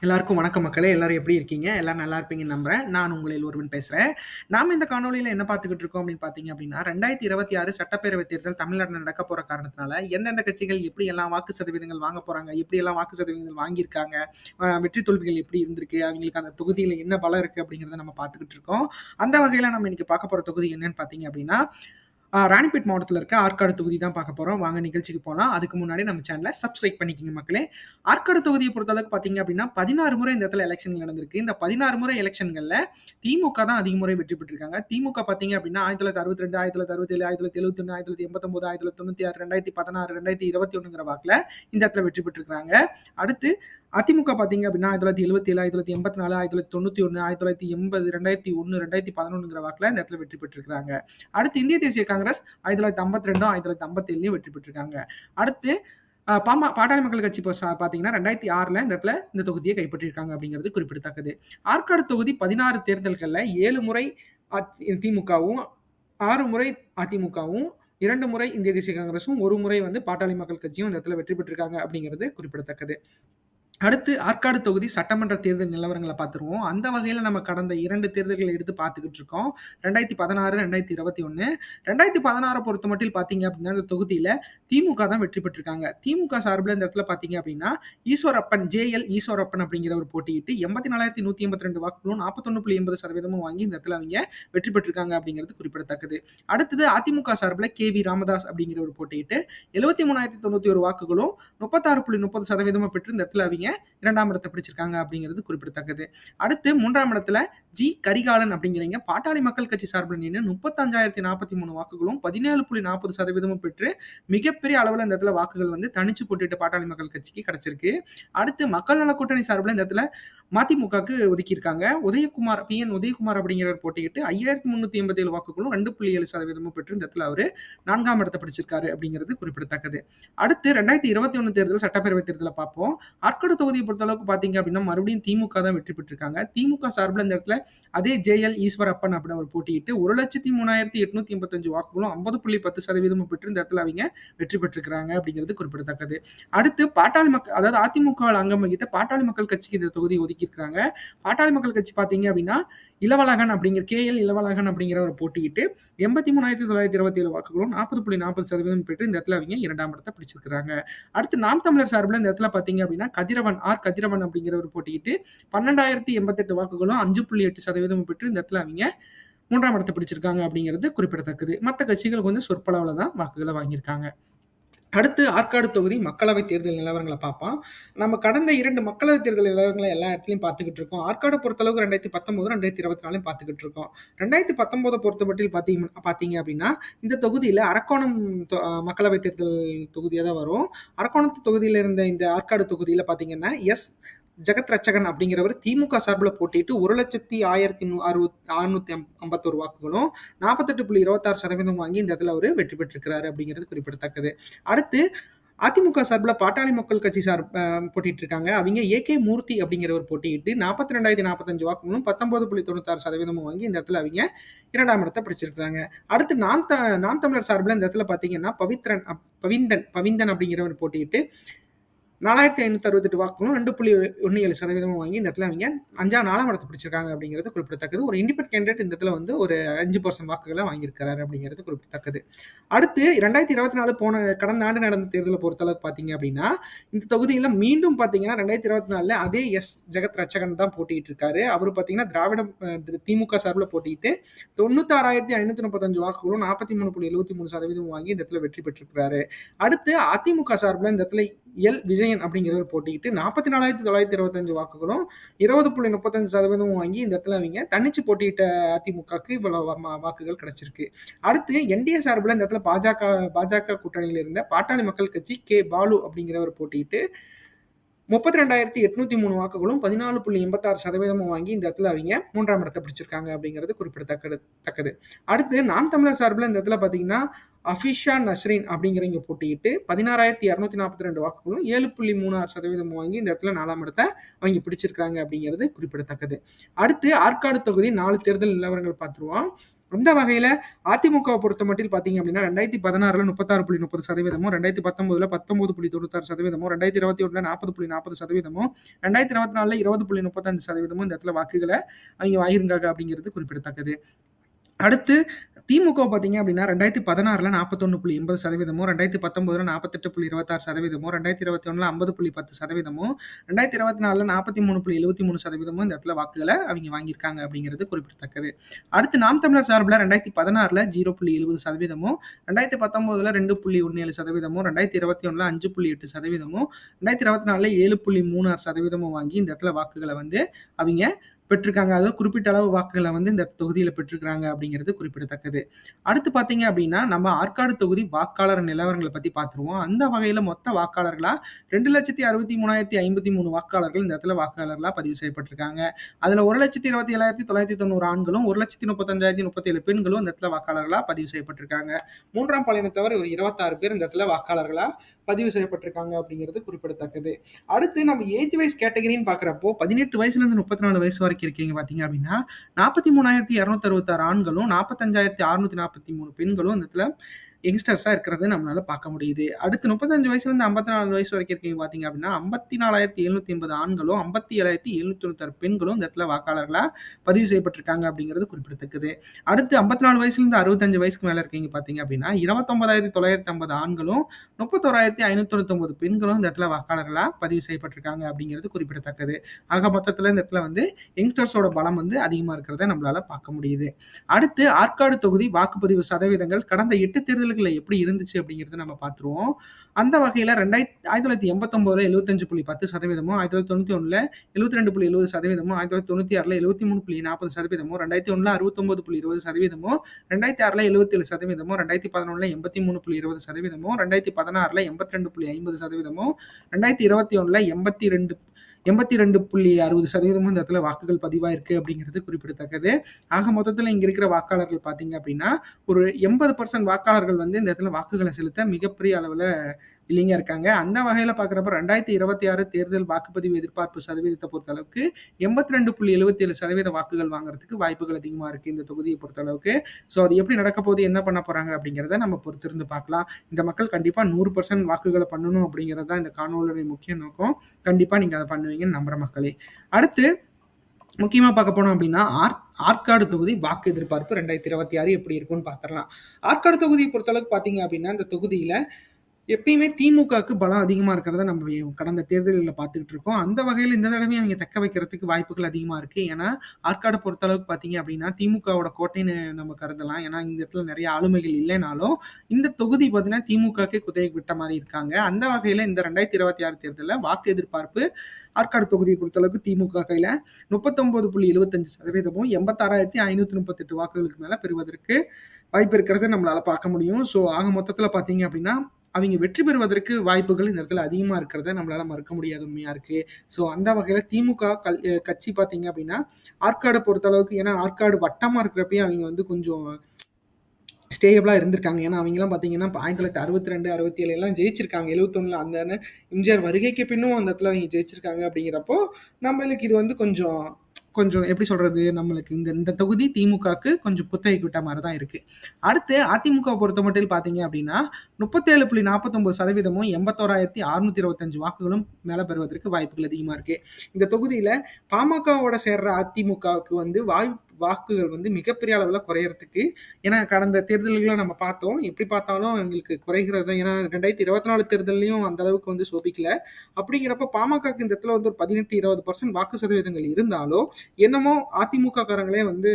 எல்லாருக்கும் வணக்கம் மக்களே! எல்லாரும் எப்படி இருக்கீங்க? எல்லாரும் நல்லா இருப்பீங்கன்னு நம்புறேன். நான் உங்களில் ஒருவன் பேசுறேன். நாம இந்த காணொளியில என்ன பார்த்துக்கிட்டு இருக்கோம் அப்படின்னு பார்த்தீங்க அப்படின்னா, 2026 சட்டப்பேரவை தேர்தல் தமிழ்நாட்டுல நடக்கப் போற காரணத்தினால, எந்தெந்த கட்சிகள் எப்படியெல்லாம் வாக்கு சதவீதங்கள் வாங்கப் போறாங்க, எப்படியெல்லாம் வாக்கு சதவீதங்கள் வாங்கியிருக்காங்க, வெற்றி தோல்விகள் எப்படி இருந்திருக்கு, அவங்களுக்கு அந்த தொகுதியில என்ன பலம் இருக்கு அப்படிங்கிறத நம்ம பார்த்துக்கிட்டு இருக்கோம். அந்த வகையில நம்ம இன்னைக்கு பார்க்க போற தொகுதி என்னன்னு பார்த்தீங்க அப்படின்னா, ராணிப்பேட் மாவட்டத்துல இருக்க ஆற்காடு தொகுதி தான் பார்க்க போறோம். வாங்க நிகழ்ச்சிக்கு போலாம். அதுக்கு முன்னாடி நம்ம சேனல சப்ஸ்கிரைப் பண்ணிக்கங்க மக்களே. ஆற்காடு தொகுதிய பொறுத்தளவுக்கு பார்த்தீங்க அப்படின்னா, 16 முறை இந்த இடத்துல எலக்ஷன் நடந்திருக்கு. இந்த 16 முறை எலக்ஷன்கள்ல திமுக தான் அதிக முறை வெற்றி பெற்றிருக்காங்க. திமுக பார்த்தீங்க அப்படின்னா 1962, 1967, 1971, 1989, 1996, 2016, 2021ங்கிற வாக்குல இந்த இடத்துல வெற்றி பெற்றிருக்காங்க. அடுத்து அதிமுக பார்த்தீங்க அப்படின்னா 1977, 1984, 1991, 1980, 2001, 2011ங்கிற வாக்குல இந்த இடத்துல வெற்றி பெற்றிருக்காங்க. அடுத்து இந்திய தேசிய காங்கிரஸ் 1952, 1957 வெற்றி பெற்றிருக்காங்க. அடுத்து பாட்டாளி மக்கள் கட்சி பார்த்தீங்கன்னா 2006ல இந்த இடத்துல இந்த தொகுதியை கைப்பற்றியிருக்காங்க அப்படிங்கிறது குறிப்பிடத்தக்கது. ஆற்காடு தொகுதி 16 தேர்தல்கள்ல 7 முறை திமுகவும், 6 முறை அதிமுகவும், 2 முறை இந்திய தேசிய காங்கிரஸும், 1 முறை வந்து பாட்டாளி மக்கள் கட்சியும் இந்த இடத்துல வெற்றி பெற்றிருக்காங்க அப்படிங்கிறது குறிப்பிடத்தக்கது. அடுத்து ஆற்காடு தொகுதி சட்டமன்ற தேர்தல் நிலவரங்கள பார்த்துருவோம். அந்த வகையில நம்ம கடந்த 2 தேர்தல்கள எடுத்து பார்த்துக்கிட்டு இருக்கோம். 2016, 2021. 2016 பொறுத்தமட்டில் பார்த்தீங்க அப்படின்னா, இந்த தொகுதியில திமுக தான் வெற்றி பெற்றிருக்காங்க. திமுக சார்புல இந்த இடத்துல பார்த்தீங்க அப்படின்னா, ஈஸ்வரப்பன் ஈஸ்வரப்பன் அப்படிங்கிறவர் போட்டியிட்டு 84,182 வாக்குகளும் 41.80% வாங்கி இந்த இடத்துல அவங்க வெற்றி பெற்றிருக்காங்க அப்படிங்கிறது குறிப்பிடத்தக்கது. அடுத்தது அதிமுக சார்புல கே.வி. ராமதாஸ் அப்படிங்கிறவர் போட்டியிட்டு 73,091 வாக்குகளும் 36.30% பெற்று இந்த இடத்துல அவங்க 2ஆம் இடத்தை பிடிச்சிருக்காங்க அப்படிங்கிறது குறிப்பிடத்தக்கது. அடுத்து 3ஆம் இடத்துல ஜி. கரிகாலன் அப்படிங்கிறவங்க பாட்டாளி மக்கள் கட்சி சார்பில் நின்று 35,043 வாக்குகளும் 17.40% பெற்று மிகப்பெரிய அளவில் இந்த இடத்துல வாக்குகள் வந்து தனிச்சு போட்டுட்டு பாட்டாளி மக்கள் கட்சிக்கு கிடைச்சிருக்கு. அடுத்து மக்கள் நல கூட்டணி சார்பில் இந்த இடத்துல மதிமுகவுக்கு ஒதுக்கியிருக்காங்க. உதயகுமார் அப்படிங்கிறவர் போட்டியிட்டு 5,387 வாக்குகளும் 2.7% பெற்று இந்த இடத்துல அவரு 4ஆம் இடத்தை பிடிச்சிருக்காரு அப்படிங்கிறது குறிப்பிடத்தக்கது. அடுத்து 2021 தேர்தல் சட்டப்பேரவை தேர்தலை பார்ப்போம். ஆற்காடு தொகுதியை பொறுத்தளவுக்கு பார்த்தீங்க அப்படின்னா மறுபடியும் திமுக தான் வெற்றி பெற்றிருக்காங்க. திமுக சார்பில் இந்த இடத்துல அதே ஜே.எல். ஈஸ்வரப்பன் அப்படின்னு அவர் போட்டியிட்டு 1,03,885 வாக்குகளும் 50.10% பெற்று இந்த இடத்துல அவங்க வெற்றி பெற்றிருக்கிறாங்க அப்படிங்கிறது குறிப்பிடத்தக்கது. அடுத்து அதாவது அதிமுக அங்கம் வகித்த பாட்டாளி மக்கள் கட்சிக்கு இந்த தொகுதியை ஒதுக்கியிருக்காங்க. பாட்டாளி மக்கள் கட்சி பார்த்தீங்க அப்படின்னா இளவழகன் அப்படிங்கிற கே.எல். இளவழகன் அப்படிங்கிறவர் போட்டியிட்டு 83,927 வாக்குகளும் 40.40% பெற்று இந்த இடத்துல அவங்க 2ஆம் இடத்தை பிடிச்சிருக்கிறாங்க. அடுத்து நாம் தமிழர் சார்பில் இந்த இடத்துல பார்த்தீங்க அப்படின்னா கதிரவன் அப்படிங்கிறவர் போட்டியிட்டு 12,088 வாக்குகளும் 5.8% பெற்று இந்த இடத்துல அவங்க 3ஆம் இடத்தை பிடிச்சிருக்காங்க அப்படிங்கிறது குறிப்பிடத்தக்கது. மற்ற கட்சிகள் கொஞ்சம் சொற்பளவுல தான் வாக்குகளை வாங்கியிருக்காங்க. அடுத்து ஆற்காடு தொகுதி மக்களவை தேர்தல் நிலவரங்களை பார்ப்போம். நம்ம கடந்த 2 மக்களவை தேர்தல் நிலவரங்களை எல்லா இடத்துலையும் பார்த்துக்கிட்டு இருக்கோம். ஆற்காடு பொறுத்தளவுக்கு 2019, 2024 பார்த்துக்கிட்டு இருக்கோம். 2019 பொறுத்தமட்டில் பார்த்தீங்க அப்படின்னா இந்த தொகுதியில் அரக்கோணம் மக்களவை தேர்தல் தொகுதியாக தான் வரும். அரக்கோணத்து தொகுதியில் இருந்த இந்த ஆற்காடு தொகுதியில் பார்த்தீங்கன்னா ஜெகத் ரட்சகன் அப்படிங்கிறவர் திமுக சார்பில் போட்டிட்டு 1,06,651 வாக்குகளும் 48.26% வாங்கி இந்த இடத்துல அவர் வெற்றி பெற்றிருக்கிறாரு அப்படிங்கிறது குறிப்பிடத்தக்கது. அடுத்து அதிமுக சார்பில் பாட்டாளி மக்கள் கட்சி போட்டிட்டு இருக்காங்க. அவங்க ஏ.கே. மூர்த்தி அப்படிங்கிறவர் போட்டியிட்டு 42,045 வாக்குகளும் 19.96% வாங்கி இந்த இடத்துல அவங்க 2ஆம் இடத்தை பிடிச்சிருக்காங்க. அடுத்து நாம் தமிழர் சார்பில் இந்த இடத்துல பார்த்தீங்கன்னா பவிந்தன் அப்படிங்கிறவர் போட்டியிட்டு 4,568 வாக்குகளும் 2.17% வாங்கி இந்த இடத்துல அவங்க 4ஆம் இடத்தை பிடிச்சிருக்காங்க அப்படிங்கிறது குறிப்பிடத்தக்கது. ஒரு இண்டிபெண்டன்ட் கேண்டிடேட் இந்த இடத்துல வந்து ஒரு 5% வாக்குகளை வாங்கியிருக்கிறாரு அப்படிங்கிறது குறிப்பிடத்தக்கது. அடுத்து 2024 கடந்த ஆண்டு நடந்த தேர்தலை பொறுத்தளவுக்கு பார்த்தீங்க அப்படின்னா இந்த தொகுதியில் மீண்டும் பார்த்தீங்கன்னா 2024 அதே ஜெகத் ரட்சகன் தான் போட்டிட்டு இருக்காரு. அவர் பார்த்தீங்கன்னா திமுக சார்பில் போட்டிட்டு 96,535 வாக்குகளும் 43.73% வாங்கி இந்த இடத்துல வெற்றி பெற்றிருக்கிறாரு. அடுத்து அதிமுக சார்பில் இந்த இடத்துல எல். விஜயன் அப்படிங்கிறவர் போட்டிட்டு 44,925 வாக்குகளும் 20.35% வாங்கி இந்த இடத்துல அவங்க தனிச்சு போட்டியிட்ட அதிமுகவுக்கு இவ்வளவு வாக்குகள் கிடைச்சிருக்கு. அடுத்து என்டிஏ சார்பில் இந்த இடத்துல பாஜக கூட்டணியில் இருந்த பாட்டாளி மக்கள் கட்சி கே. பாலு அப்படிங்கிறவர் போட்டிட்டு 32,803 வாக்குகளும் 14.86% வாங்கி இந்த இடத்துல அவங்க 3ஆம் இடத்தை பிடிச்சிருக்காங்க அப்படிங்கிறது குறிப்பிடத்தக்கது. அடுத்து நாம் தமிழர் சார்பில் இந்த இடத்துல பார்த்தீங்கன்னா அஃபிஷா நஸ்ரீன் அப்படிங்கிறவங்க போட்டியிட்டு 16,242 வாக்குகளும் 7.36% வாங்கி இந்த இடத்துல 4ஆம் இடத்தை அவங்க பிடிச்சிருக்காங்க அப்படிங்கிறது குறிப்பிடத்தக்கது. அடுத்து ஆற்காடு தொகுதி 4 தேர்தல் நிலவரங்கள் பார்த்துருவோம். அந்த வகையில அதிமுகவை பொறுத்த மட்டில் பார்த்தீங்க அப்படின்னா 2016ல 36.30%, 2019ல 19.96%, 2021ல 40.40%, 2024ல 20.35% இந்த இடத்துல வாக்குகள அவைங்க வாங்கியிருக்காங்க அப்படிங்கிறது குறிப்பிடத்தக்கது. அடுத்து திமுக பார்த்தீங்க அப்படின்னா 2016ல 41.80%, 2019ல 48.26%, 2021ல 50.10%, 2024ல 43.73% இந்த இடத்துல வாக்குகள அவைங்க வாங்கியிருக்காங்க அப்படிங்கிறது குறிப்பிடத்தக்கது. அடுத்து நாம் தமிழர் சார்பில 2016ல 0.70%, 2019ல 2.17%, 2021ல 5.8%, 2024ல 7.36% வாங்கி இந்த இடத்துல வாக்குகள வந்து அவைங்க பெற்றிருக்காங்க. அதாவது குறிப்பிட்ட அளவு வாக்குகள வந்து இந்த தொகுதியில பெற்றிருக்காங்க அப்படிங்கிறது குறிப்பிடத்தக்கது. அடுத்து பார்த்தீங்க அப்படின்னா, நம்ம ஆற்காடு தொகுதி வாக்காளர் நிலவரங்கள பத்தி பார்த்துருவோம். அந்த வகையில மொத்த வாக்காளர்களா 2,63,053 வாக்காளர்கள் இந்த இடத்துல வாக்காளர்களா பதிவு செய்யப்பட்டிருக்காங்க. அதுல 1,27,990 ஆண்களும், 1,35,037 பெண்களும் இந்த இடத்துல வாக்காளர்களா பதிவு செய்யப்பட்டிருக்காங்க. 3ஆம் பாலினத்தவர் ஒரு 26 பேர் இந்த இடத்துல வாக்காளர்களா பதிவு செய்யப்பட்டிருக்காங்க அப்படிங்கிறது குறிப்பிடத்தக்கது. அடுத்து நம்ம ஏஜ் வைஸ் கேட்டகரின்னு பார்க்குறப்போ 18 வயசுலேருந்து 34 வயசு வரைக்கும் இருக்கீங்க பார்த்தீங்க அப்படின்னா 43,266 ஆண்களும் 45,643 பெண்களும் இந்த இடத்துல யங்ஸ்டர்ஸா இருக்கிறத நம்மளால பார்க்க முடியுது. அடுத்து 35 வயசுலேருந்து 54 வயசு வரைக்கும் இருக்கீங்க பார்த்தீங்க அப்படின்னா 54,780 ஆண்களும் 57,796 பெண்களும் இந்த இடத்துல வாக்காளர்களா பதிவு செய்யப்பட்டிருக்காங்க அப்படிங்கிறது குறிப்பிடத்தக்கது. அடுத்து 54 வயசுலேருந்து 65 வயசுக்கு மேல இருக்கீங்க பார்த்தீங்க அப்படின்னா 29,950 ஆண்களும் 31,599 பெண்களும் இந்த இடத்துல வாக்காளர்களா பதிவு செய்யப்பட்டிருக்காங்க அப்படிங்கிறது குறிப்பிடத்தக்கது. ஆக மொத்தத்தில் இந்த இடத்துல வந்து யங்ஸ்டர்ஸோட பலம் வந்து அதிகமாக இருக்கிறத நம்மளால பார்க்க முடியுது. அடுத்து ஆற்காடு தொகுதி வாக்குப்பதிவு சதவீதங்கள் கடந்த 8 தேர்தல்களில் எப்படி இருந்துச்சு அப்படிங்கிறத நம்ம பார்த்துருவோம். அந்த வகையில் 1989ல 75.10%, 1991ல 72.70%, 1996ல 73.40%, 2001ல 69.20%, 2006ல 77%, 2011ல 83.20%, 2016ல 82.50%, 2021ல 82.60% இந்த இடத்துல வாக்குகள் பதிவாயிருக்கு அப்படிங்கிறது குறிப்பிடத்தக்கது. ஆக மொத்தத்தில் இங்க இருக்கிற வாக்காளர்கள் பார்த்தீங்க அப்படின்னா ஒரு 80% வாக்காளர்கள் வந்து இந்த இடத்துல வாக்குகளை செலுத்த மிகப்பெரிய அளவில் இல்லைங்க இருக்காங்க. அந்த வகையில் பார்க்குறப்ப 2026 தேர்தல் வாக்குப்பதிவு எதிர்பார்ப்பு சதவீதத்தை பொறுத்தளவுக்கு 82.77% வாக்குகள் வாங்குறதுக்கு வாய்ப்புகள் அதிகமாக இருக்குது இந்த தொகுதியை பொறுத்தளவுக்கு. ஸோ அது எப்படி நடக்க போகுது, என்ன பண்ண போகிறாங்க அப்படிங்கிறத நம்ம பொறுத்திருந்து பார்க்கலாம். இந்த மக்கள் கண்டிப்பாக 100% வாக்குகளை பண்ணணும் அப்படிங்கிறது தான் இந்த காணொலியுடைய முக்கிய நோக்கம். கண்டிப்பாக நீங்கள் அதை பண்ணுவீங்கன்னு நம்புற மக்களே. அடுத்து முக்கியமாக பார்க்க போனோம் அப்படின்னா ஆற்காடு தொகுதி வாக்கு எதிர்பார்ப்பு 2026 எப்படி இருக்குன்னு பார்த்துடலாம். ஆற்காடு தொகுதியை பொறுத்தளவுக்கு பார்த்தீங்க அப்படின்னா இந்த தொகுதியில் எப்பயுமே திமுகவுக்கு பலம் அதிகமாக இருக்கிறத நம்ம கடந்த தேர்தலில் பார்த்துக்கிட்டு இருக்கோம். அந்த வகையில் இந்த தடவையும் அவங்க தக்க வைக்கிறதுக்கு வாய்ப்புகள் அதிகமாக இருக்குது. ஏன்னா ஆற்காடு பொறுத்தளவுக்கு பார்த்தீங்க அப்படின்னா திமுகவோட கோட்டைன்னு நம்ம கருதலாம். ஏன்னா இந்த இடத்துல நிறைய ஆளுமைகள் இல்லைனாலும் இந்த தொகுதி பார்த்தீங்கன்னா திமுகவுக்கே குத்தகை விட்ட மாதிரி இருக்காங்க. அந்த வகையில் இந்த 2026 தேர்தலில் வாக்கு எதிர்பார்ப்பு ஆற்காடு தொகுதியை பொறுத்தளவுக்கு திமுக கையில் 39.75%, 86,538 வாக்குகளுக்கு மேலே பெறுவதற்கு வாய்ப்பு இருக்கிறத நம்மளால பார்க்க முடியும். ஸோ ஆக மொத்தத்தில் பார்த்தீங்க அப்படின்னா அவங்க வெற்றி பெறுவதற்கு வாய்ப்புகள் இந்த இடத்துல அதிகமாக இருக்கிறத நம்மளால மறுக்க முடியாத உண்மையாக இருக்குது. ஸோ அந்த வகையில் திமுக கட்சி பார்த்தீங்க அப்படின்னா ஆற்காடை பொறுத்தளவுக்கு, ஏன்னா ஆற்காடு வட்டமாக இருக்கிறப்பயே அவங்க வந்து கொஞ்சம் ஸ்டேபிளாக இருந்திருக்காங்க. ஏன்னா அவங்கலாம் பார்த்தீங்கன்னா 1962, 67 எல்லாம் ஜெயிச்சிருக்காங்க. 71ல் அந்த எம்ஜிஆர் வருகைக்கு பின்னும் அந்த இடத்துல அவங்க ஜெயிச்சிருக்காங்க. அப்படிங்கிறப்போ நம்மளுக்கு இது வந்து கொஞ்சம் எப்படி சொல்றது, நம்மளுக்கு இந்த தொகுதி திமுகவுக்கு கொஞ்சம் குத்தகைக்கு விட்ட மாதிரி தான் இருக்கு. அடுத்து அதிமுக பொறுத்த மட்டும் பார்த்தீங்க அப்படின்னா 37.49%, 81,625 வாக்குகளும் மேலே பெறுவதற்கு வாய்ப்புகள் அதிகமாக இருக்கு. இந்த தொகுதியில் பாமகவோட சேர்ற அதிமுகவுக்கு வந்து வாக்குகள் வந்து மிகப்பெரிய அளவில் குறையறதுக்கு, ஏன்னா கடந்த தேர்தல்களை நம்ம பார்த்தோம், எப்படி பார்த்தாலும் எங்களுக்கு குறைகிறது. ஏன்னா 2024 தேர்தலையும் அந்த அளவுக்கு வந்து சோபிக்கல. அப்படிங்கிறப்ப பாமகக்கு இந்த இடத்துல வந்து ஒரு 18-20% வாக்கு சதவீதங்கள் இருந்தாலும் என்னமோ அதிமுக காரங்களே வந்து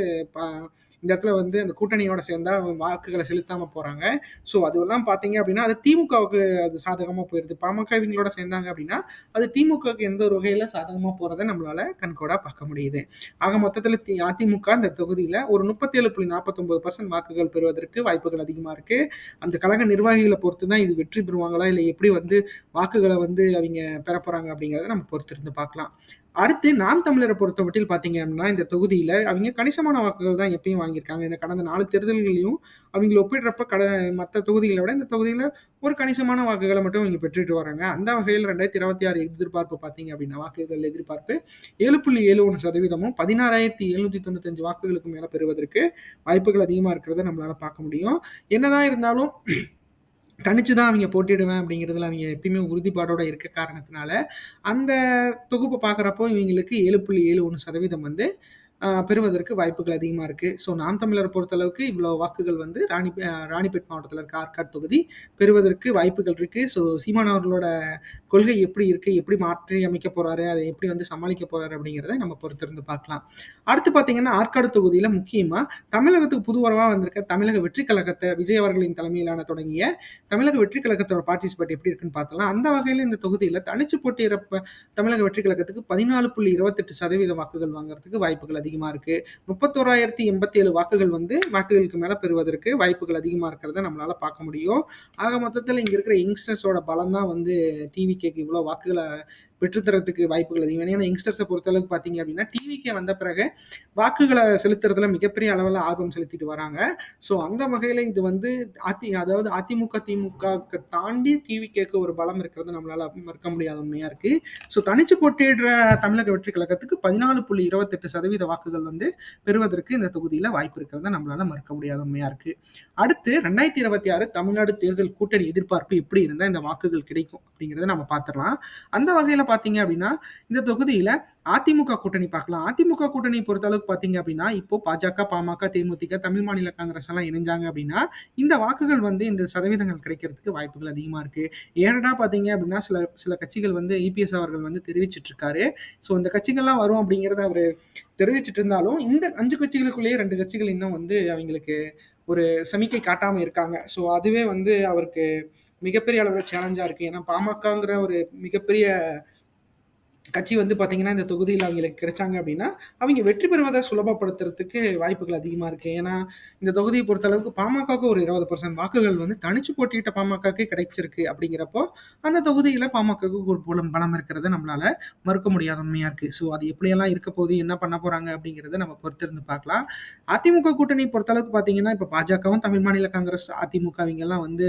இந்த இடத்துல வந்து அந்த கூட்டணியோட சேர்ந்தா வாக்குகளை செலுத்தாம போறாங்க. ஸோ அதெல்லாம் பார்த்தீங்க அப்படின்னா அது திமுகவுக்கு அது சாதகமாக போயிருது. பாமக இவங்களோட சேர்ந்தாங்க அப்படின்னா அது திமுகவுக்கு எந்த ஒரு வகையில் சாதகமாக போறதை நம்மளால கண்கூடா பார்க்க முடியுது. ஆக மொத்தத்தில் அதிமுக இந்த தொகுதியில் ஒரு 37.49% வாக்குகள் பெறுவதற்கு வாய்ப்புகள் அதிகமாக இருக்கு. அந்த கழக நிர்வாகிகளை பொறுத்து தான் இது வெற்றி பெறுவாங்களா இல்லை எப்படி வந்து வாக்குகளை வந்து அவங்க பெற போறாங்க அப்படிங்கிறத நம்ம பொறுத்திருந்து பார்க்கலாம். அடுத்து நாம் தமிழரை பொறுத்தமட்டில் பார்த்தீங்க அப்படின்னா, இந்த தொகுதியில அவிங்க கணிசமான வாக்குகள் தான் எப்பயும் வாங்கியிருக்காங்க. இந்த கடந்த 4 தேர்தல்கள்லயும் அவிங்கள ஒப்பிடுறப்ப மத்த தொகுதிகள விட இந்த தொகுதியில ஒரு கணிசமான வாக்குகள மட்டும் இவங்க பெற்றுட்டு வராங்க. அந்த வகையில 2026 எதிர்பார்ப்பு பார்த்தீங்க அப்படின்னா, வாக்குகள் எதிர்பார்ப்பு 7.71% 16,795 வாக்குகளுக்கு மேல பெறுவதற்கு வாய்ப்புகள் அதிகமா இருக்கிறத நம்மளால பார்க்க முடியும். என்னதான் இருந்தாலும் தனிச்சு தான் அவிங்க போட்டியிடுவேன் அப்படிங்கிறதுல அவிங்க எப்பயுமே உறுதிப்பாடோட இருக்க காரணத்தினால, அந்த தொகுப்ப பார்க்குறப்போ இவங்களுக்கு 7.71% வந்து பெறுவதற்கு வாய்ப்புகள் அதிகமா இருக்கு. ஸோ நாம் தமிழர பொறுத்தளவுக்கு இவ்வளோ வாக்குகள் வந்து ராணிப்பேட் மாவட்டத்தில இருக்க ஆற்காடு தொகுதி பெறுவதற்கு வாய்ப்புகள் இருக்கு. ஸோ சீமான் அவர்களோட கொள்கை எப்படி இருக்கு? எப்படி மாற்றி அமைக்க போறாரு? அதை எப்படி வந்து சமாளிக்க போறாரு? அப்படிங்கிறத நம்ம பொறுத்திருந்து பார்க்கலாம். அடுத்து பார்த்தீங்கன்னா, ஆற்காடு தொகுதியில முக்கியமா தமிழகத்துக்கு புது வரவா வந்திருக்க தமிழக வெற்றி கழகத்த விஜய் அவர்களின் தலைமையிலான தொடங்கிய தமிழக வெற்றி கழகத்தோட பார்ட்டிசிபேட் எப்படி இருக்குன்னு பார்த்தலாம். அந்த வகையில இந்த தொகுதியில தனிச்சு போட்டியிடறப்ப தமிழக வெற்றி கழகத்துக்கு 14.28% வாக்குகள் வாங்குறதுக்கு வாய்ப்புகள் அதிகமா இருக்கு. 31,087 வாக்குகளுக்கு மேல பெறுவதற்கு வாய்ப்புகள் அதிகமா இருக்கிறத நம்மளால பார்க்க முடியும். ஆக மொத்தத்துல இங்க இருக்கிற யங்ஸ்டர்ஸோட பலம் தான் வந்து டிவிகேக்கு இவ்வளோ வாக்குகள பெற்றுத்தரத்துக்கு வாய்ப்புகள் அதிகம். ஏன்னா யங்ஸ்டர்ஸை பொறுத்தளவுக்கு பார்த்தீங்க அப்படின்னா, டிவிகே வந்த பிறகு வாக்குகள செலுத்துறதுல மிகப்பெரிய அளவுல ஆர்வம் செலுத்திட்டு வராங்க. ஸோ அந்த வகையில இது வந்து அதாவது அதிமுக, திமுகவுக்கு தாண்டி டிவிகேக்கு ஒரு பலம் இருக்கிறது நம்மளால மறுக்க முடியாத உண்மையா இருக்கு. ஸோ தனிச்சு போட்டியிடுற தமிழக வெற்றி கழகத்துக்கு 14.28% வாக்குகள் வந்து பெறுவதற்கு இந்த தொகுதியில வாய்ப்பு இருக்கிறத நம்மளால மறுக்க முடியாத உண்மையா இருக்கு. அடுத்து 2026 தமிழ்நாடு தேர்தல் கூட்டணி எதிர்பார்ப்பு எப்படி இருந்தா இந்த வாக்குகள் கிடைக்கும் அப்படிங்கிறத நம்ம பார்த்துடலாம். அந்த வகையில பார்த்தீங்க அப்படின்னா, இந்த தொகுதியில அதிமுக கூட்டணி பார்க்கலாம். அதிமுக கூட்டணி பொறுத்தளவுக்கு பார்த்தீங்க அப்படின்னா, இப்போ பாஜக, பாமக, தேமுதிக, தமிழ் மாநில காங்கிரஸ் எல்லாம் இணைஞ்சாங்க அப்படின்னா, இந்த வாக்குகள் வந்து இந்த சதவீதங்கள் கிடைக்கிறதுக்கு வாய்ப்புகள் அதிகமா இருக்கு. ஏனடா பார்த்தீங்க அப்படின்னா, சில சில கட்சிகள் வந்து இபிஎஸ் அவர்கள் வந்து தெரிவிச்சிட்டு இருக்காரு. ஸோ இந்த கட்சிகள்லாம் வரும் அப்படிங்கிறத அவரு தெரிவிச்சிட்டு இருந்தாலும், இந்த 5 கட்சிகளுக்குள்ளேயே 2 கட்சிகள் இன்னும் வந்து அவிங்களுக்கு ஒரு சமிக்கை காட்டாம இருக்காங்க. ஸோ அதுவே வந்து அவருக்கு மிகப்பெரிய அளவுல சேலஞ்சா இருக்கு. ஏன்னா பாமகங்கிற ஒரு மிகப்பெரிய கட்சி வந்து பார்த்தீங்கன்னா, இந்த தொகுதியில அவிங்களுக்கு கிடைச்சாங்க அப்படின்னா, அவிங்க வெற்றி பெறுவத சுலபப்படுத்துறதுக்கு வாய்ப்புகள் அதிகமா இருக்கு. ஏன்னா, இந்த தொகுதிய பொறுத்தளவுக்கு பாமகவுக்கு ஒரு 20% வாக்குகள் வந்து தனிச்சு போட்டியிட்ட பாமகவுக்கே கிடைச்சிருக்கு அப்படிங்கிறப்போ, அந்த தொகுதியில பாமகவுக்கு ஒரு பலம் இருக்கிறத நம்மளால மறுக்க முடியாத உண்மையா இருக்கு. ஸோ அது எப்படியெல்லாம் இருக்க போகுது, என்ன பண்ண போறாங்க அப்படிங்கிறத நம்ம பொறுத்திருந்து பார்க்கலாம். அதிமுக கூட்டணி பொறுத்தளவுக்கு பார்த்தீங்கன்னா, இப்ப பாஜகவும், தமிழ் மாநில காங்கிரஸ், அதிமுக அவிங்கலாம் வந்து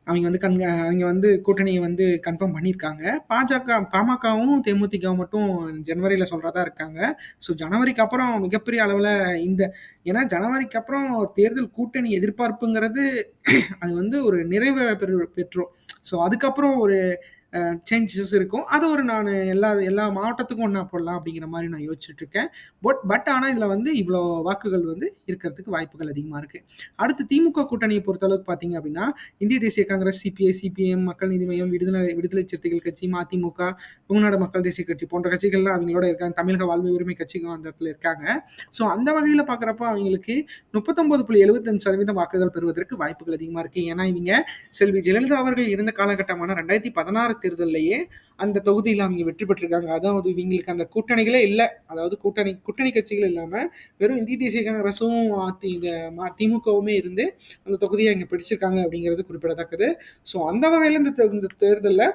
அவிங்க வந்து கூட்டணிய வந்து கன்ஃபார்ம் பண்ணியிருக்காங்க. பாமகவும், தேமுதிகவும் மட்டும் ஜனவரில சொல்றதா இருக்காங்க. ஸோ ஜனவரிக்கு அப்புறம் மிகப்பெரிய அளவுல இந்த ஏன்னா ஜனவரிக்கு அப்புறம் தேர்தல் கூட்டணி எதிர்பார்ப்புங்கிறது அது வந்து ஒரு நிறைவ பெற்றும். ஸோ அதுக்கப்புறம் ஒரு சேஞ்சஸ் இருக்கும். அத ஒரு நானு எல்லா எல்லா மாவட்டத்துக்கும் ஒண்ணா போடலாம் அப்படிங்கிற மாரி நான் யோசிச்சுட்டு இருக்கேன். பட் ஆனா இதுல வந்து இவ்வளோ வாக்குகள் வந்து இருக்கிறதுக்கு வாய்ப்புகள் அதிகமா இருக்கு. அடுத்து திமுக கூட்டணிய பொறுத்தளவுக்கு பார்த்தீங்க அப்படின்னா, இந்திய தேசிய காங்கிரஸ், சிபிஐ, சிபிஎம், மக்கள் நீதி மய்யம், விடுதலை சிறுத்தைகள் கட்சி, மதிமுக, தமிழ்நாடு மக்கள் தேசிய கட்சி போன்ற கட்சிகள்லாம் அவங்களோட இருக்காங்க. தமிழக வாழ்வு உரிமை கட்சியும் அந்த இடத்துல இருக்காங்க. ஸோ அந்த வகையில பார்க்குறப்ப அவங்களுக்கு 39.75% வாக்குகள் பெறுவதற்கு வாய்ப்புகள் அதிகமா இருக்கு. ஏன்னா இவங்க செல்வி ஜெயலலிதா அவர்கள் இருந்த காலகட்டமான 2016 தேர்தல்லையே அந்த தொகுதியில அவங்க வெற்றி பெற்றிருக்காங்க. அதாவது இவங்களுக்கு அந்த கூட்டணிகளே இல்ல. அதாவது கூட்டணி கட்சிகள் இல்லாம வெறும் இந்திய தேசிய காங்கிரஸும் திமுகவுமே இருந்து அந்த தொகுதியை அங்க பிடிச்சிருக்காங்க அப்படிங்கிறது குறிப்பிடத்தக்கது. ஸோ அந்த வகையில இந்த தேர்தல்ல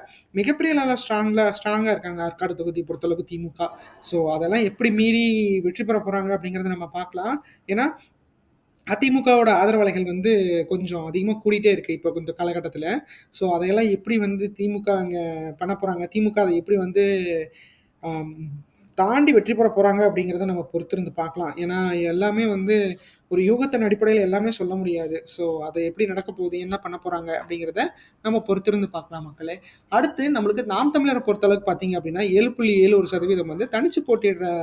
மிகப்பெரிய அளவில் ஸ்ட்ராங்கா இருக்காங்க ஆற்காடு தொகுதி பொறுத்தளவுக்கு திமுக. ஸோ அதெல்லாம் எப்படி மீறி வெற்றி பெற போறாங்க அப்படிங்கறத நம்ம பார்க்கலாம். ஏன்னா அதிமுகவோட ஆதரவாளர்கள் வந்து கொஞ்சம் அதிகமா கூடிட்டே இருக்கு இப்போ இந்த காலகட்டத்துல. ஸோ அதையெல்லாம் எப்படி வந்து திமுக அங்க பண்ண போறாங்க? திமுக அதை எப்படி வந்து ஆம், தாண்டி வெற்றி பெற போறாங்க அப்படிங்கிறத நம்ம பொறுத்திருந்து பார்க்கலாம். ஏன்னா எல்லாமே வந்து ஒரு யூகத்தின் அடிப்படையில எல்லாமே சொல்ல முடியாது. ஸோ அது எப்படி நடக்க போகுது? என்ன பண்ண போறாங்க? அப்படிங்கிறத நம்ம பொறுத்திருந்து பார்க்கலாம் மக்களே. அடுத்து நம்மளுக்கு நாம் தமிழரை பொறுத்தளவுக்கு பார்த்தீங்க அப்படின்னா 7.71% வந்து தனிச்சு போட்டியிடுற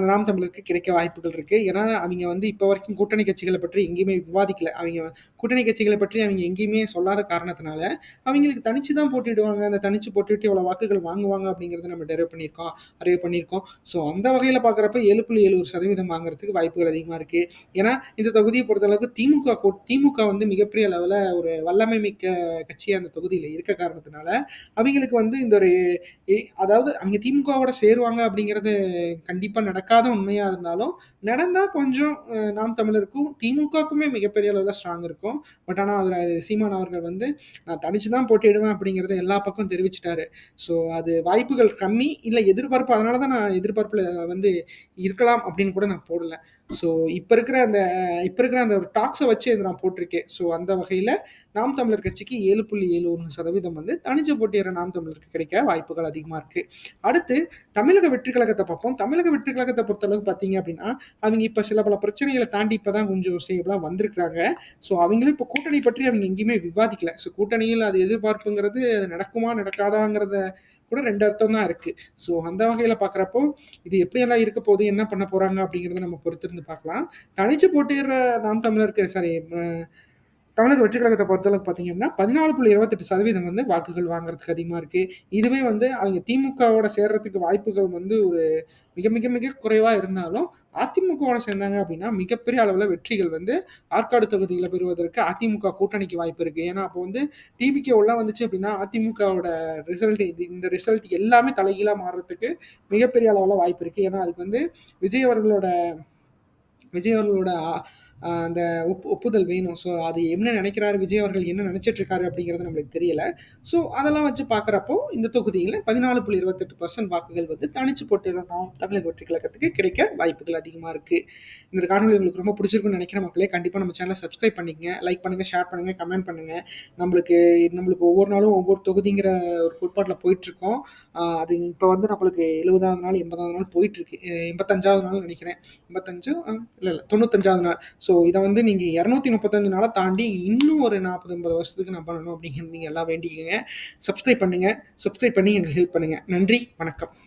நாம் தமிழருக்கு கிடைக்க வாய்ப்புகள் இருக்கு. ஏன்னா அவங்க வந்து இப்போ வரைக்கும் கூட்டணி கட்சிகளை பற்றி எங்கேயுமே விவாதிக்கல. அவங்க கூட்டணி கட்சிகளை பற்றி அவங்க எங்கேயுமே சொல்லாத காரணத்தினால அவங்களுக்கு தனிச்சு தான் போட்டிடுவாங்க. அந்த தனிச்சு போட்டுவிட்டு இவ்வளோ வாக்குகள் வாங்குவாங்க அப்படிங்கிறத நம்ம அறிவு பண்ணியிருக்கோம். ஸோ அந்த வகையில் பார்க்குறப்ப 7.71% வாங்குறதுக்கு வாய்ப்புகள் அதிகமாக இருக்கு. ஏன்னா இந்த தொகுதியை பொறுத்தளவுக்கு திமுக வந்து மிகப்பெரிய அளவில் ஒரு வல்லமை மிக்க கட்சி அந்த தொகுதியில் இருக்க காரணத்தினால அவங்களுக்கு வந்து இந்த ஒரு அதாவது அவங்க திமுகவோட சேருவாங்க அப்படிங்கிறது கண்டிப்பா நடக்காத உண்மையா இருந்தாலும், நடந்தா கொஞ்சம் நாம் தமிழருக்கும், திமுகவுக்குமே மிகப்பெரிய அளவுல ஸ்ட்ராங் இருக்கும். இருக்கும். பட் ஆனால் அதில் சீமான் அவர்கள் வந்து நான் தனிச்சு தான் போட்டியிடுவேன் அப்படிங்கிறத எல்லா பக்கம் தெரிவிச்சிட்டாரு. ஸோ அது வாய்ப்புகள் கம்மி, இல்லை எதிர்பார்ப்பு, அதனால தான் நான் எதிர்பார்ப்பில் வந்து இருக்கலாம் அப்படின்னு கூட நான் போடல. ஸோ இப்போ இருக்கிற அந்த ஒரு டாக்ஸை வச்சு இதை நான் போட்டிருக்கேன். ஸோ அந்த வகையில் நாம் தமிழர் கட்சிக்கு 7.71% வந்து தனிச்சு போட்டியிடுற நாம் தமிழருக்கு கிடைக்க வாய்ப்புகள் அதிகமாக இருக்குது. அடுத்து தமிழக வெற்றி கழகத்தை பார்ப்போம். தமிழக வெற்றி கழகத்தை பொறுத்தளவுக்கு பார்த்தீங்க அப்படின்னா, அவங்க இப்போ சில பல பிரச்சனைகளை தாண்டி இப்போ தான் கொஞ்சம் ஸ்டேபிளாக வந்திருக்கிறாங்க. ஸோ அவங்களும் இப்போ கூட்டணி பற்றி அவங்க எங்கேயுமே விவாதிக்கல. ஸோ கூட்டணியில் அது எதிர்பார்ப்புங்கிறது அது நடக்குமா நடக்காதாங்கிறத கூட 2 அர்த்தம் தான் இருக்கு. ஸோ அந்த வகையில பார்க்குறப்போ, இது எப்படியெல்லாம் இருக்க போகுது, என்ன பண்ண போறாங்க அப்படிங்கிறத நம்ம பொறுத்திருந்து பார்க்கலாம். தனிச்சு போட்டியிடுற நாம் தமிழருக்கு சாரி தமிழக வெற்றி கழகத்தை பொறுத்தளவுக்கு பார்த்தீங்கன்னா 14.28% வந்து வாக்குகள் வாங்குறதுக்கு அதிகமாக இருக்கு. இதுவே வந்து அவங்க திமுகவோட சேர்றதுக்கு வாய்ப்புகள் வந்து ஒரு மிக மிக மிக குறைவா இருந்தாலும், அதிமுகவோட சேர்ந்தாங்க அப்படின்னா மிகப்பெரிய அளவில் வெற்றிகள் வந்து ஆற்காடு தொகுதியில் பெறுவதற்கு அதிமுக கூட்டணிக்கு வாய்ப்பு இருக்கு. ஏன்னா அப்போ வந்து டிவிகே உள்ள வந்துச்சு அப்படின்னா அதிமுகவோட ரிசல்ட் இந்த ரிசல்ட் எல்லாமே தலைகீழா மாறுறதுக்கு மிகப்பெரிய அளவில் வாய்ப்பு இருக்கு. ஏன்னா அதுக்கு வந்து விஜய் அவர்களோட விஜய் அவர்களோட அந்த ஒப்புதல் வேணும். ஸோ அது என்ன நினைக்கிறாரு விஜய் அவர்கள், என்ன நினைச்சிட்டு இருக்காரு அப்படிங்கிறது நம்மளுக்கு தெரியல. ஸோ அதெல்லாம் வச்சு பார்க்குறப்போ இந்த தொகுதியில் 14.28% வாக்குகள் வந்து தனிச்சு போட்டியிடுற நாம் தமிழக வெற்றி கழகத்துக்கு கிடைக்க வாய்ப்புகள் அதிகமாக இருக்குது. இந்த காணொலி உங்களுக்கு ரொம்ப பிடிச்சிருக்குன்னு நினைக்கிற மக்களே கண்டிப்பாக நம்ம சேனலை சப்ஸ்கிரைப் பண்ணிக்கங்க, லைக் பண்ணுங்கள், ஷேர் பண்ணுங்கள், கமெண்ட் பண்ணுங்கள். நம்மளுக்கு ஒவ்வொரு நாளும் ஒவ்வொரு தொகுதிங்கிற ஒரு கோட்பாட்டில் போயிட்டுருக்கோம். அது இப்போ வந்து நம்மளுக்கு 70வது நாள் 80வது நாள் போயிட்டுருக்கு, 85வது நாள் நினைக்கிறேன். 85 இல்லை 95வது நாள். ஸோ இதை வந்து நீங்கள் 235 நாளை தாண்டி இன்னும் ஒரு 40-50 வருஷத்துக்கு நான் பண்ணணும் அப்படிங்கிறது நீங்கள் எல்லாம் வேண்டிக்கங்க. சப்ஸ்கிரைப் பண்ணுங்கள், சப்ஸ்கிரைப் பண்ணி எங்களுக்கு ஹெல்ப் பண்ணுங்கள். நன்றி, வணக்கம்.